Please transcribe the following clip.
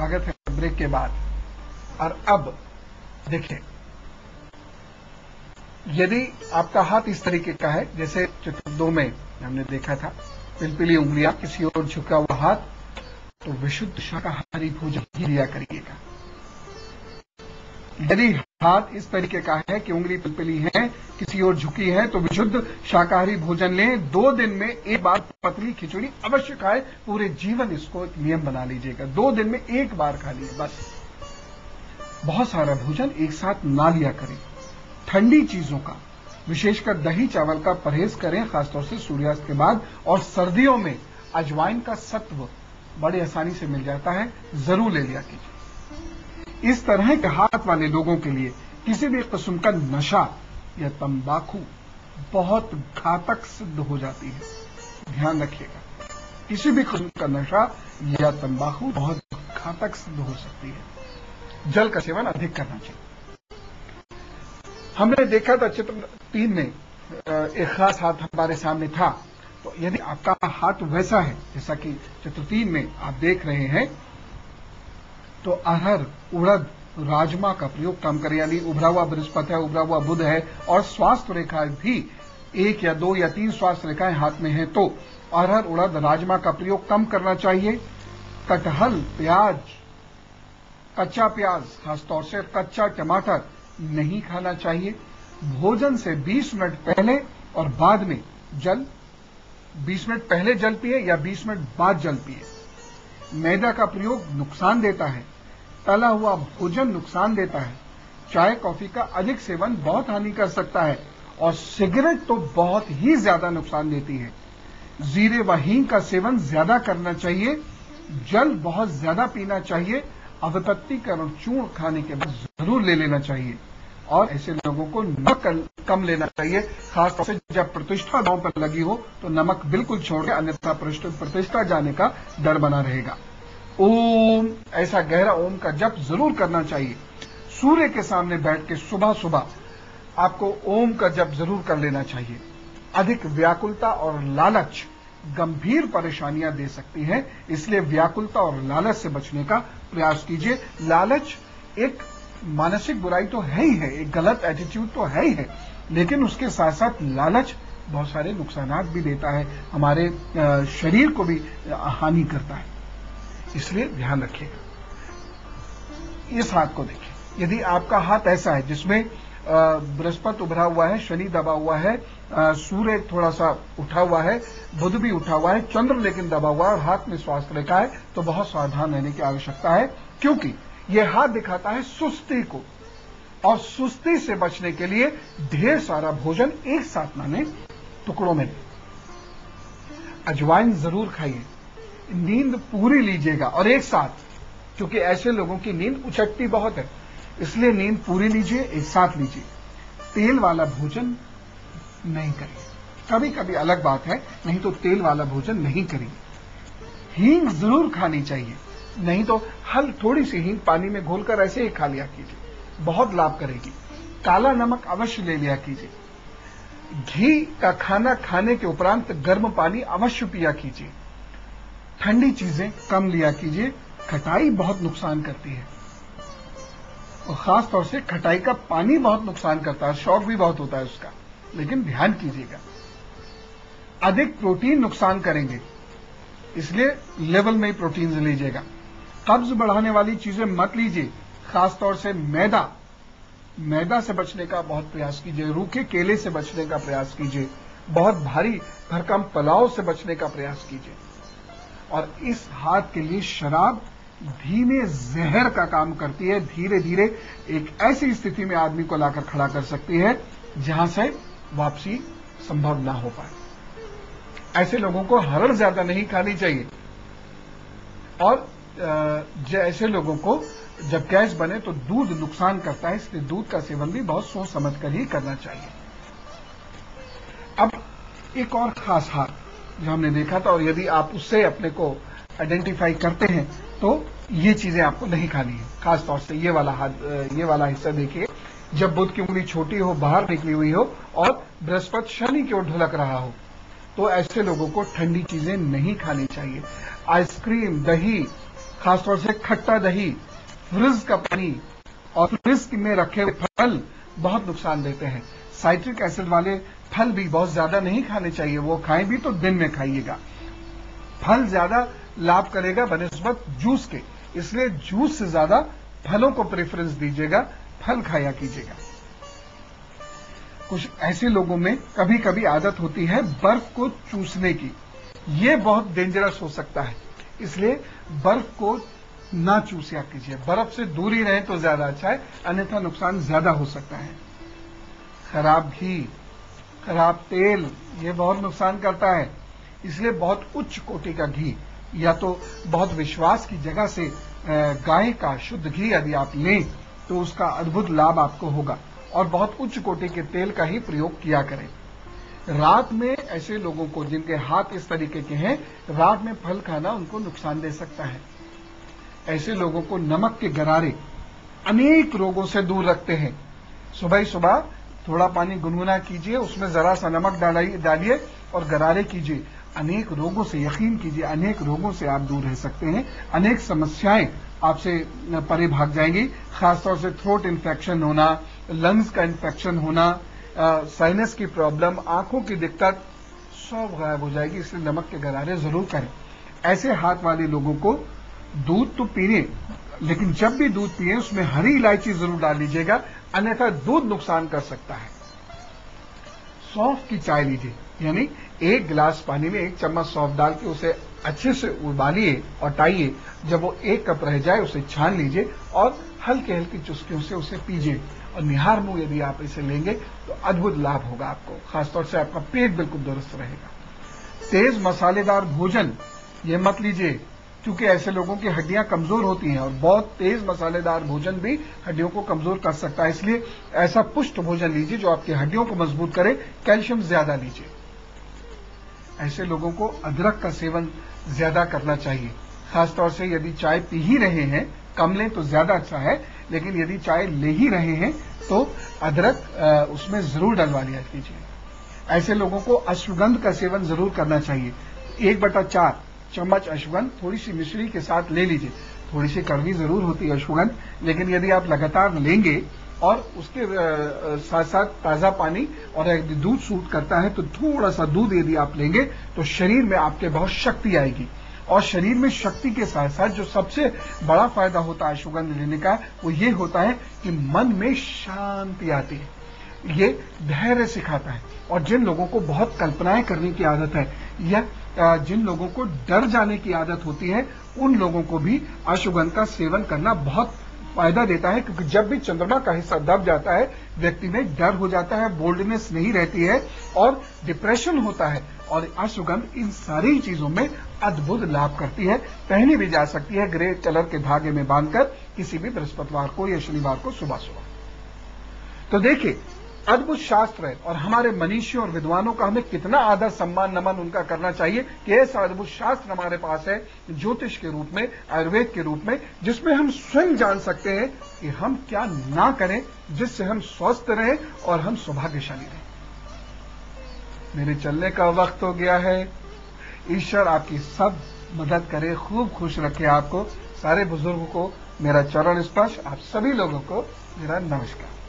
स्वागत है ब्रेक के बाद। और अब देखिए, यदि आपका हाथ इस तरीके का है, जैसे चित्र 2 में हमने देखा था, पिलपिली उंगलियां, किसी और झुका हुआ हाथ, तो विशुद्ध शाकाहारी भोजन ही लिया करिएगा। यदि हाथ इस तरीके का है कि उंगली पिलपिली है, किसी और झुकी है, तो विशुद्ध शाकाहारी भोजन लें। 2 दिन में एक बार पतली खिचड़ी अवश्य खाएं। पूरे जीवन इसको एक नियम बना लीजिएगा, 2 दिन में एक बार खा लिए बस। बहुत सारा भोजन एक साथ ना लिया करें। ठंडी चीजों का, विशेषकर दही चावल का परहेज करें, खासतौर से सूर्यास्त के बाद। और सर्दियों में अजवाइन का सत्व बड़ी आसानी से मिल जाता है, जरूर ले लिया कीजिए। इस तरह के हाथ वाले लोगों के लिए किसी भी किस्म का नशा या तंबाकू बहुत घातक सिद्ध हो जाती है। ध्यान रखिएगा, किसी भी किस्म का नशा या तंबाकू बहुत घातक सिद्ध हो सकती है। जल का सेवन अधिक करना चाहिए। हमने देखा था चित्र 3 में एक खास हाथ हमारे सामने था। तो यदि आपका हाथ वैसा है जैसा कि चित्र 3 में आप देख रहे हैं, तो अरहर, उड़द, राजमा का प्रयोग कम करें। यानी उभरा हुआ बृहस्पति है, उभरा हुआ बुध है और स्वास्थ्य रेखाएं भी 1 या 2 या 3 स्वास्थ्य रेखाएं हाथ में हैं, तो अरहर, उड़द, राजमा का प्रयोग कम करना चाहिए। कटहल, प्याज, कच्चा प्याज, खासतौर से कच्चा टमाटर नहीं खाना चाहिए। भोजन से 20 मिनट पहले और बाद में जल, 20 मिनट पहले जल पिए या 20 मिनट बाद जल पिए। मैदा का प्रयोग नुकसान देता है। तला हुआ भोजन नुकसान देता है। चाय कॉफी का अधिक सेवन बहुत हानि कर सकता है और सिगरेट तो बहुत ही ज्यादा नुकसान देती है। जीरे व हींग का सेवन ज्यादा करना चाहिए। जल बहुत ज्यादा पीना चाहिए। अवपत्तिकरण चूर्ण खाने के बाद जरूर ले लेना चाहिए और ऐसे लोगों को नमक कम लेना चाहिए। खासतौर से जब प्रतिष्ठा दांव पर लगी हो तो नमक बिल्कुल छोड़ के, अन्यथा प्रतिष्ठा जाने का डर बना रहेगा। ओम, ऐसा गहरा ओम का जप जरूर करना चाहिए। सूर्य के सामने बैठ के सुबह सुबह आपको ओम का जप जरूर कर लेना चाहिए। अधिक व्याकुलता और लालच गंभीर परेशानियां दे सकती हैं, इसलिए व्याकुलता और लालच से बचने का प्रयास कीजिए। लालच एक मानसिक बुराई तो है ही है, एक गलत एटीट्यूड तो है ही है, लेकिन उसके साथ साथ लालच बहुत सारे नुकसानात भी देता है, हमारे शरीर को भी हानि करता है। इसलिए ध्यान रखिएगा। इस हाथ को देखिए, यदि आपका हाथ ऐसा है जिसमें बृहस्पति उभरा हुआ है, शनि दबा हुआ है, सूर्य थोड़ा सा उठा हुआ है, बुध भी उठा हुआ है, चंद्र लेकिन दबा हुआ है और हाथ में स्वास्थ्य रेखा है, तो बहुत सावधान रहने की आवश्यकता है, क्योंकि यह हाथ दिखाता है सुस्ती को। और सुस्ती से बचने के लिए ढेर सारा भोजन एक साथ ना लें, टुकड़ों में लें। अजवाइन जरूर खाइए। नींद पूरी लीजिएगा और एक साथ, क्योंकि ऐसे लोगों की नींद उचटती बहुत है, इसलिए नींद पूरी लीजिए, एक साथ लीजिए। तेल वाला भोजन नहीं करिए, कभी कभी अलग बात है, नहीं तो तेल वाला भोजन नहीं करिए। हींग जरूर खानी चाहिए, नहीं तो थोड़ी सी हींग पानी में घोलकर ऐसे ही खा लिया कीजिए, बहुत लाभ करेगी। काला नमक अवश्य ले लिया कीजिए। घी का खाना खाने के उपरांत गर्म पानी अवश्य पिया कीजिए। ठंडी चीजें कम लिया कीजिए। खटाई बहुत नुकसान करती है और खास तौर से खटाई का पानी बहुत नुकसान करता है, शौक भी बहुत होता है उसका, लेकिन ध्यान कीजिएगा। अधिक प्रोटीन नुकसान करेंगे, इसलिए लेवल में ही प्रोटीन लीजिएगा। कब्ज बढ़ाने वाली चीजें मत लीजिए, खासतौर से मैदा से बचने का बहुत प्रयास कीजिए। रूखे केले से बचने का प्रयास कीजिए। बहुत भारी भरकम पुलाव से बचने का प्रयास कीजिए। और इस हाथ के लिए शराब धीमे जहर का काम करती है, धीरे धीरे एक ऐसी स्थिति में आदमी को लाकर खड़ा कर सकती है जहां से वापसी संभव ना हो पाए। ऐसे लोगों को हरड़ ज्यादा नहीं खानी चाहिए और ऐसे लोगों को जब गैस बने तो दूध नुकसान करता है, इसलिए दूध का सेवन भी बहुत सोच समझ कर ही करना चाहिए। अब एक और खास हाथ जो हमने देखा था, और यदि आप उससे अपने को आइडेंटिफाई करते हैं तो ये चीजें आपको नहीं खानी है। खास तौर से ये वाला हाथ, ये वाला हिस्सा देखिए, जब बुध की उंगली छोटी हो, बाहर निकली हुई हो और बृहस्पति शनि की ओर ढुलक रहा हो, तो ऐसे लोगों को ठंडी चीजें नहीं खानी चाहिए। आइसक्रीम, दही, खासतौर से खट्टा दही, फ्रिज का पानी और फ्रिज में रखे हुए फल बहुत नुकसान देते हैं। साइट्रिक एसिड वाले फल भी बहुत ज्यादा नहीं खाने चाहिए, वो खाएं भी तो दिन में खाइएगा। फल ज्यादा लाभ करेगा बनिस्बत जूस के, इसलिए जूस से ज्यादा फलों को प्रेफरेंस दीजिएगा, फल खाया कीजिएगा। कुछ ऐसे लोगों में कभी कभी आदत होती है बर्फ को चूसने की, यह बहुत डेंजरस हो सकता है, इसलिए बर्फ को ना चूसिया कीजिए, बर्फ से दूर ही रहें तो ज्यादा अच्छा है, अन्यथा नुकसान ज्यादा हो सकता है। खराब घी, खराब तेल, ये बहुत नुकसान करता है, इसलिए बहुत उच्च कोटि का घी या तो बहुत विश्वास की जगह से गाय का शुद्ध घी यदि आप लें तो उसका अद्भुत लाभ आपको होगा, और बहुत उच्च कोटि के तेल का ही प्रयोग किया करें। रात में ऐसे लोगों को जिनके हाथ इस तरीके के हैं, रात में फल खाना उनको नुकसान दे सकता है। ऐसे लोगों को नमक के गरारे अनेक रोगों से दूर रखते हैं। सुबह सुबह थोड़ा पानी गुनगुना कीजिए, उसमें जरा सा नमक डालिए और गरारे कीजिए। अनेक रोगों से, यकीन कीजिए, अनेक रोगों से आप दूर रह सकते हैं, अनेक समस्याएं आपसे परे भाग जाएंगी। खासतौर से थ्रोट इन्फेक्शन होना, लंग्स का इन्फेक्शन होना, साइनस की प्रॉब्लम, आंखों की दिक्कत सब गायब हो जाएगी। इसलिए नमक के गरारे जरूर करें। ऐसे हाथ वाले लोगों को दूध तो पीने, लेकिन जब भी दूध पिए उसमें हरी इलायची जरूर डाल लीजिएगा, अन्यथा दूध नुकसान कर सकता है। सौंफ की चाय लीजिए, यानी 1 गिलास पानी में 1 चम्मच सौंफ डाल के उसे अच्छे से उबालिए और टाइए। जब वो 1 कप रह जाए उसे छान लीजिए और हल्की हल्की चुस्कियों से उसे पीजिए, और निहार मुंह यदि आप इसे लेंगे तो अद्भुत लाभ होगा आपको। खासतौर से आपका पेट बिल्कुल दुरुस्त रहेगा। तेज मसालेदार भोजन ये मत लीजिए, क्योंकि ऐसे लोगों की हड्डियां कमजोर होती हैं, और बहुत तेज मसालेदार भोजन भी हड्डियों को कमजोर कर सकता है। इसलिए ऐसा पुष्ट भोजन लीजिए जो आपकी हड्डियों को मजबूत करे। कैल्शियम ज्यादा लीजिए। ऐसे लोगों को अदरक का सेवन ज्यादा करना चाहिए। खासतौर से यदि चाय पी ही रहे हैं, कम लें तो ज्यादा अच्छा है, लेकिन यदि चाय ले ही रहे हैं तो अदरक उसमें जरूर डलवा लिया कीजिए। ऐसे लोगों को अश्वगंध का सेवन जरूर करना चाहिए। 1/4 चम्मच अश्वगंध थोड़ी सी मिश्री के साथ ले लीजिए। थोड़ी सी कड़वी जरूर होती है अश्वगंध, लेकिन यदि आप लगातार लेंगे और उसके साथ साथ ताजा पानी और यदि दूध सूट करता है तो थोड़ा सा दूध यदि आप लेंगे तो शरीर में आपके बहुत शक्ति आएगी। और शरीर में शक्ति के साथ साथ जो सबसे बड़ा फायदा होता है अश्वगंध लेने का, वो ये होता है कि मन में शांति आती है, ये धैर्य सिखाता है। और जिन लोगों को बहुत कल्पनाएं करने की आदत है या जिन लोगों को डर जाने की आदत होती है, उन लोगों को भी अश्वगंध का सेवन करना बहुत फायदा देता है, क्योंकि जब भी चंद्रमा का हिस्सा दब जाता है व्यक्ति में डर हो जाता है, बोल्डनेस नहीं रहती है और डिप्रेशन होता है। और अश्वगंध इन सारी चीजों में अद्भुत लाभ करती है। पहनी भी जा सकती है ग्रे कलर के धागे में बांधकर किसी भी बृहस्पतिवार को या शनिवार को सुबह सुबह। तो देखिए, अद्भुत शास्त्र है और हमारे मनीषियों और विद्वानों का हमें कितना आदर सम्मान नमन उनका करना चाहिए कि ऐसा अद्भुत शास्त्र हमारे पास है, ज्योतिष के रूप में, आयुर्वेद के रूप में, जिसमें हम स्वयं जान सकते हैं कि हम क्या ना करें जिससे हम स्वस्थ रहें और हम सौभाग्यशाली रहें। मेरे चलने का वक्त हो गया है। ईश्वर आपकी सब मदद करे, खूब खुश रखे आपको। सारे बुजुर्गों को मेरा चरण स्पर्श, आप सभी लोगों को मेरा नमस्कार।